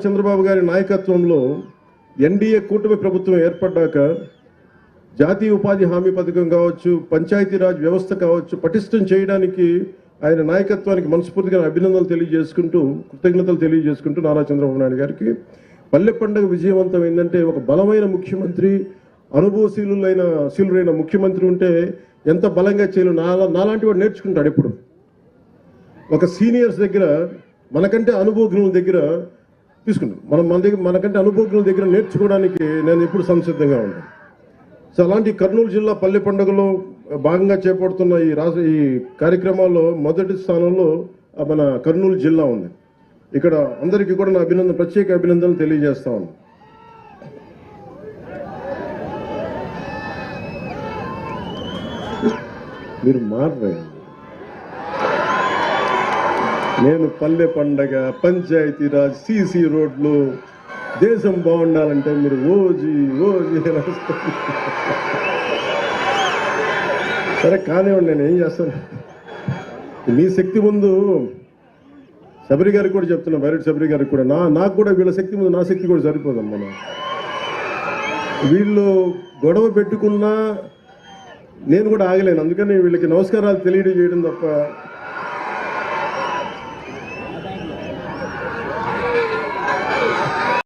చంద్రబాబు గారి నాయకత్వంలో ఎన్డీఏ కూటమి ప్రభుత్వం ఏర్పడ్డాక జాతీయ ఉపాధి హామీ పథకం కావచ్చు, పంచాయతీరాజ్ వ్యవస్థ కావచ్చు, పటిష్టం చేయడానికి ఆయన నాయకత్వానికి మనస్ఫూర్తిగా అభినందనలు తెలియజేసుకుంటూ, కృతజ్ఞతలు తెలియజేసుకుంటూ నారా చంద్రబాబు నాయుడు గారికి పల్లె పండుగ విజయవంతం ఏంటంటే ఒక బలమైన ముఖ్యమంత్రి, అనుభవశీలురైన ముఖ్యమంత్రి ఉంటే ఎంత బలంగా చేయలేదు నాలాంటి వాడు నేర్చుకుంటాడు. ఎప్పుడు ఒక సీనియర్స్ దగ్గర మనకంటే అనుభవజ్ఞుల దగ్గర తీసుకుంటాం, మనకంటే అనుభవజ్ఞుల దగ్గర నేర్చుకోవడానికి నేను ఎప్పుడు సంసిద్ధంగా ఉంటాను. సో అలాంటి కర్నూలు జిల్లా పల్లె పండుగలో భాగంగా చేపడుతున్న ఈ కార్యక్రమాల్లో మొదటి స్థానంలో మన కర్నూలు జిల్లా ఉంది. ఇక్కడ అందరికీ కూడా నా ప్రత్యేక అభినందనలు తెలియజేస్తా ఉన్నాను. మీరు మారరే, నేను పల్లె పండగ, పంచాయతీరాజ్, సీసీ రోడ్లు, దేశం బాగుండాలంటే మీరు ఓజీ సరే కానివ్వండి, నేను ఏం చేస్తాను. మీ శక్తి ముందు శబరి గారికి కూడా చెప్తున్నా, బైరెడ్డి శబరి గారికి కూడా, నాకు కూడా వీళ్ళ శక్తి ముందు నా శక్తి కూడా సరిపోదమ్మా. వీళ్ళు గొడవ పెట్టుకున్నా నేను కూడా ఆగలేను. అందుకని వీళ్ళకి నమస్కారాలు తెలియజేయడం తప్ప